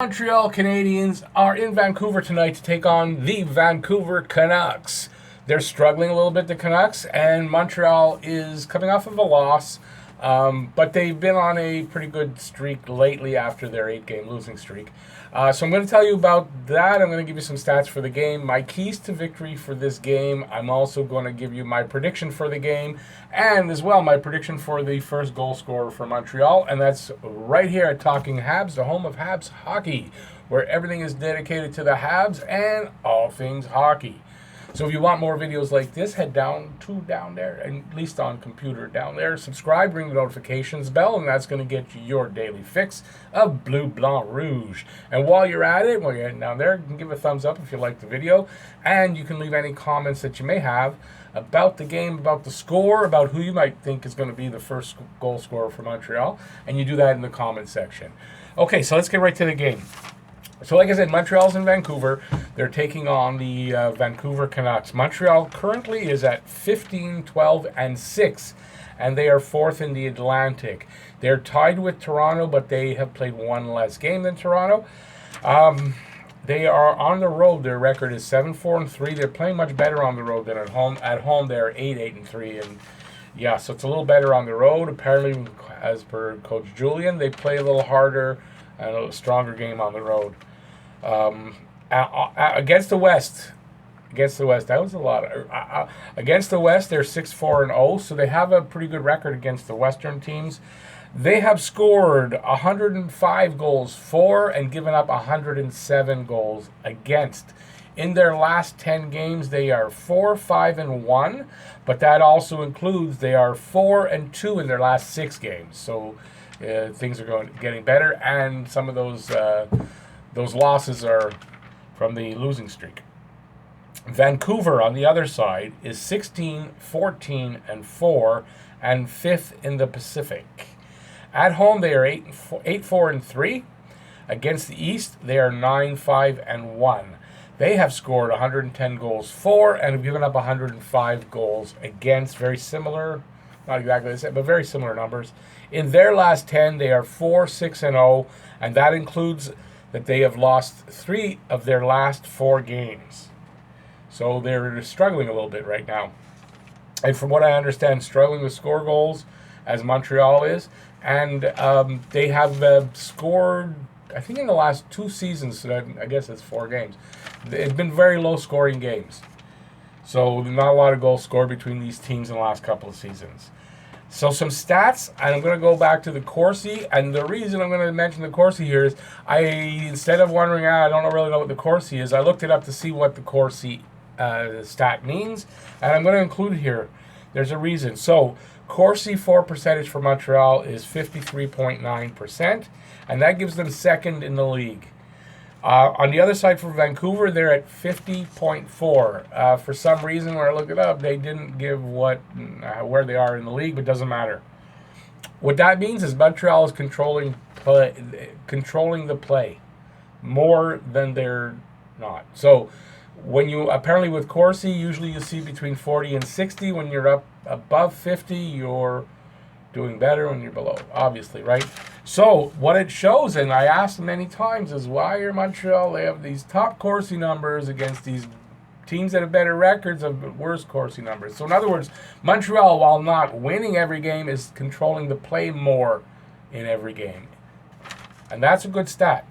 Montreal Canadiens are in Vancouver tonight to take on the Vancouver Canucks. They're struggling a little bit, the Canucks, and Montreal is coming off of a loss, but they've been on a pretty good streak lately after their 8-game losing streak. So I'm going to tell you about that. I'm going to give you some stats for the game, my keys to victory for this game. I'm also going to give you my prediction for the game, and as well my prediction for the first goal scorer for Montreal, and that's right here at Talking Habs, the home of Habs hockey, where everything is dedicated to the Habs and all things hockey. So if you want more videos like this, head down there, and at least on computer down there. Subscribe, ring the notifications bell, and that's going to get you your daily fix of Bleu Blanc Rouge. And while you're at it, while you're heading down there, you can give a thumbs up if you like the video, and you can leave any comments that you may have about the game, about the score, about who you might think is going to be the first goal scorer for Montreal, and you do that in the comment section. Okay, so let's get right to the game. So like I said, Montreal's in Vancouver. They're taking on the Vancouver Canucks. Montreal currently is at 15, 12, and 6, and they are 4th in the Atlantic. They're tied with Toronto, but they have played one less game than Toronto. They are on the road. Their record is 7-4-3. They're playing much better on the road than at home. At home, they're 8-3, and yeah, so it's a little better on the road. Apparently, as per Coach Julian, they play a little harder and a stronger game on the road. Against the West, that was a lot. Against the West, they're 6-4-0, so they have a pretty good record against the Western teams. They have scored 105 goals for and given up 107 goals against. In their last 10 games, they are 4-5-1, but that also includes they are 4-2 in their last 6 games. So things are getting better, and some of those losses are from the losing streak. Vancouver, on the other side, is 16-14-4 and 5th in the Pacific. At home, they are 8-4-3. Against the East, they are 9-5-1. They have scored 110 goals for and have given up 105 goals against. Very similar, not exactly the same, but very similar numbers. In their last 10, they are 4-6-0, and that includes that they have lost 3 of their last 4 games. So they're struggling a little bit right now. And from what I understand, struggling to score goals, as Montreal is. And they have scored, I think in the last 2 seasons, so I guess it's 4 games. It's been very low-scoring games. So not a lot of goals scored between these teams in the last couple of seasons. So some stats, and I'm going to go back to the Corsi, and the reason I'm going to mention the Corsi here is instead of wondering, I don't really know what the Corsi is, I looked it up to see what the Corsi stat means, and I'm going to include it here. There's a reason. So Corsi for percentage for Montreal is 53.9%, and that gives them 2nd in the league. On the other side for Vancouver, they're at 50.4. For some reason, when I looked it up, they didn't give where they are in the league, but it doesn't matter. What that means is Montreal is controlling the play more than they're not. So when you apparently with Corsi, usually you see between 40 and 60. When you're up above 50, you're doing better. When you're below, obviously, right? So what it shows, and I asked many times, is why are Montreal, they have these top Corsi numbers against these teams that have better records of worse Corsi numbers. So in other words, Montreal, while not winning every game, is controlling the play more in every game. And that's a good stat.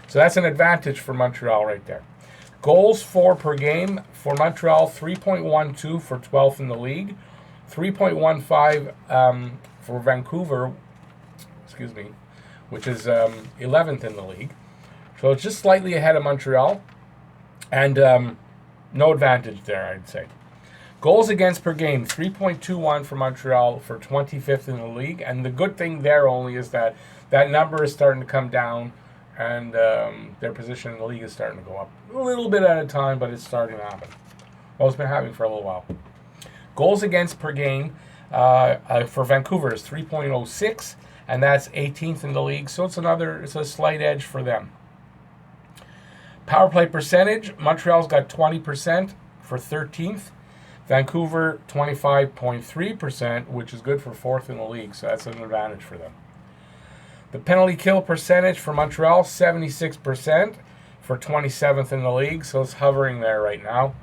So that's an advantage for Montreal right there. Goals for per game for Montreal, 3.12 for 12th in the league. 3.15 for Vancouver, which is 11th in the league. So it's just slightly ahead of Montreal, and no advantage there, I'd say. Goals against per game, 3.21 for Montreal for 25th in the league, and the good thing there only is that number is starting to come down, and their position in the league is starting to go up a little bit at a time, but it's starting to happen. Well, it's been happening for a little while. Goals against per game for Vancouver is 3.06, and that's 18th in the league, so it's a slight edge for them. Power play percentage, Montreal's got 20% for 13th. Vancouver 25.3%, which is good for 4th in the league, so that's an advantage for them. The penalty kill percentage for Montreal, 76% for 27th in the league, so it's hovering there right now.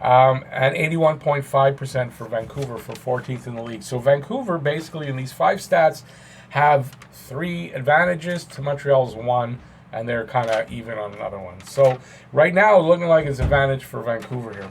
And 81.5% for Vancouver for 14th in the league. So Vancouver, basically, in these 5 stats, have 3 advantages to Montreal's 1, and they're kind of even on another one. So right now, looking like it's advantage for Vancouver here.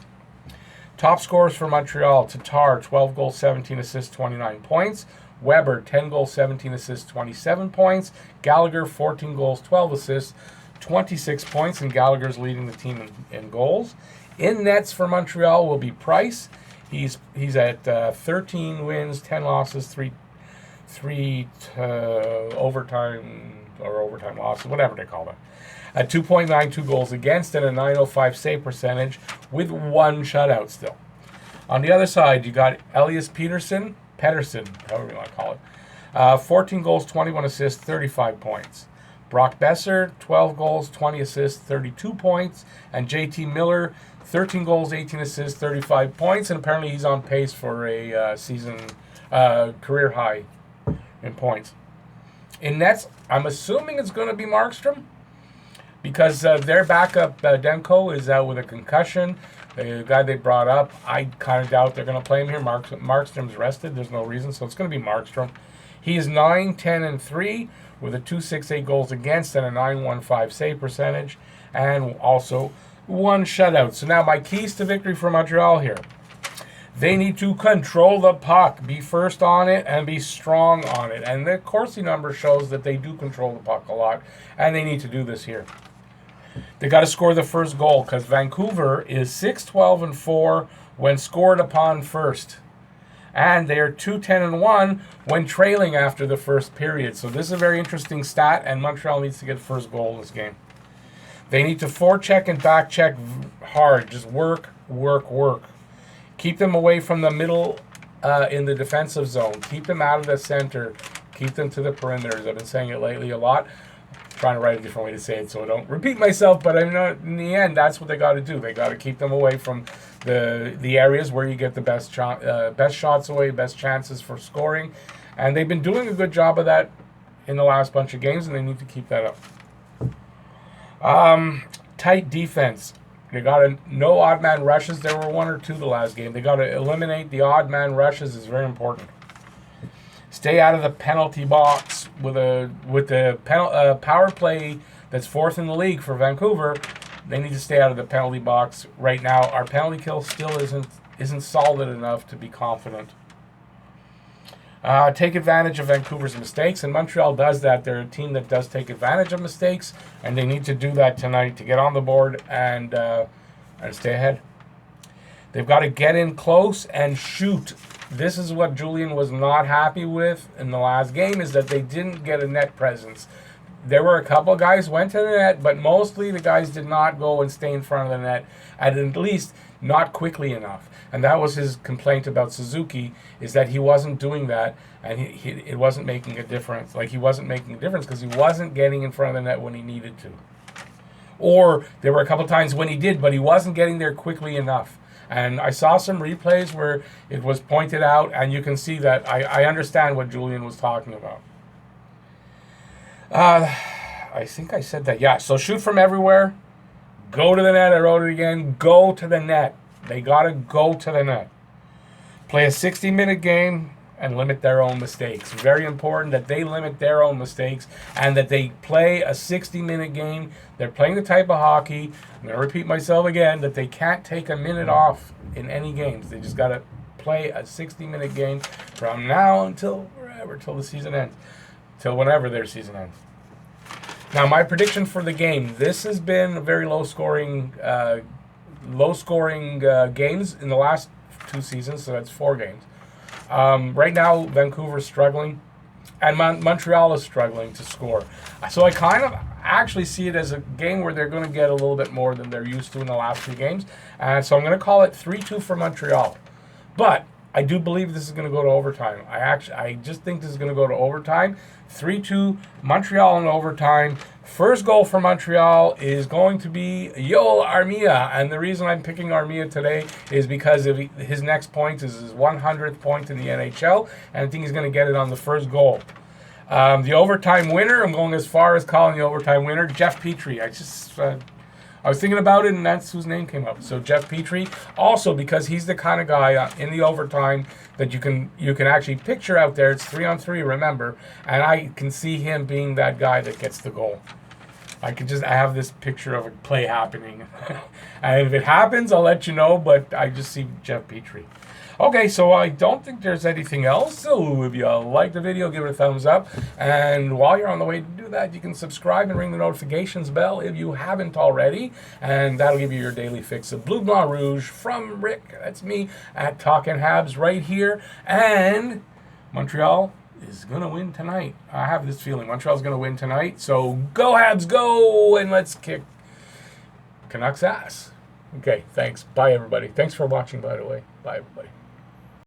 Top scorers for Montreal: Tatar, 12 goals, 17 assists, 29 points. Weber, 10 goals, 17 assists, 27 points. Gallagher, 14 goals, 12 assists, 26 points, and Gallagher's leading the team in goals. In nets for Montreal will be Price. He's at 13 wins, 10 losses, 3 overtime losses, whatever they call it. At 2.92 goals against and a 905 save percentage with 1 shutout still. On the other side, you got Elias Pettersson, however you want to call it. 14 goals, 21 assists, 35 points. Brock Besser, 12 goals, 20 assists, 32 points. And JT Miller, 13 goals, 18 assists, 35 points. And apparently he's on pace for a season career high in points. In nets, I'm assuming it's going to be Markstrom, because their backup, Demko, is out with a concussion. The guy they brought up, I kind of doubt they're going to play him here. Markstrom's rested. There's no reason, so it's going to be Markstrom. He is 9-10-3 with a 2.68 goals against and a 9.15 save percentage, and also 1 shutout. So now my keys to victory for Montreal here. They need to control the puck, be first on it, and be strong on it. And the Corsi number shows that they do control the puck a lot, and they need to do this here. They got to score the first goal, because Vancouver is 6-12-4 when scored upon first. And they are 2-10-1 when trailing after the first period. So this is a very interesting stat, and Montreal needs to get first goal in this game. They need to forecheck and backcheck hard. Just work, work, work. Keep them away from the middle in the defensive zone. Keep them out of the center. Keep them to the perimeters. I've been saying it lately a lot. I'm trying to write a different way to say it so I don't repeat myself, but I'm not, in the end, that's what they got to do. They got to keep them away from the areas where you get the best shots away, best chances for scoring. And they've been doing a good job of that in the last bunch of games, and they need to keep that up. Tight defense. They got no odd man rushes. There were 1 or 2 the last game. They got to eliminate the odd man rushes. Is very important. Stay out of the penalty box with the power play that's 4th in the league for Vancouver. They need to stay out of the penalty box right now. Our penalty kill still isn't solid enough to be confident. Take advantage of Vancouver's mistakes, and Montreal does that. They're a team that does take advantage of mistakes, and they need to do that tonight to get on the board and stay ahead. They've got to get in close and shoot. This is what Julian was not happy with in the last game, is that they didn't get a net presence. There were a couple of guys went to the net, but mostly the guys did not go and stay in front of the net, and at least not quickly enough. And that was his complaint about Suzuki, is that he wasn't doing that, and it wasn't making a difference. Like, he wasn't making a difference because he wasn't getting in front of the net when he needed to. Or there were a couple times when he did, but he wasn't getting there quickly enough. And I saw some replays where it was pointed out, and you can see that I understand what Julian was talking about. I think I said that. Yeah, so shoot from everywhere. Go to the net. I wrote it again. Go to the net. They got to go to the net. Play a 60-minute game and limit their own mistakes. Very important that they limit their own mistakes and that they play a 60-minute game. They're playing the type of hockey, I'm going to repeat myself again, that they can't take a minute off in any games. They just got to play a 60-minute game from now until wherever, till the season ends. Till whenever their season ends. Now, my prediction for the game. This has been a very low-scoring games in the last 2 seasons, so that's 4 games. Right now, Vancouver's struggling, and Montreal is struggling to score. So I kind of actually see it as a game where they're going to get a little bit more than they're used to in the last 2 games. And so I'm going to call it 3-2 for Montreal. But I do believe this is going to go to overtime. I just think this is going to go to overtime. 3-2, Montreal in overtime. First goal for Montreal is going to be Yoel Armia. And the reason I'm picking Armia today is because of his next point is his 100th point in the NHL. And I think he's going to get it on the first goal. The overtime winner, I'm going as far as calling the overtime winner, Jeff Petrie. I was thinking about it, and that's whose name came up. So Jeff Petrie, also because he's the kind of guy in the overtime that you can actually picture out there. It's 3-on-3, remember, and I can see him being that guy that gets the goal. I have this picture of a play happening, and if it happens, I'll let you know. But I just see Jeff Petrie. Okay, so I don't think there's anything else. So if you like the video, give it a thumbs up. And while you're on the way to do that, you can subscribe and ring the notifications bell if you haven't already. And that'll give you your daily fix of Bleu Blanc Rouge from Rick. That's me at Talking Habs right here. And Montreal is going to win tonight. I have this feeling Montreal's going to win tonight. So go Habs, go! And let's kick Canucks ass. Okay, thanks. Bye, everybody. Thanks for watching, by the way. Bye, everybody.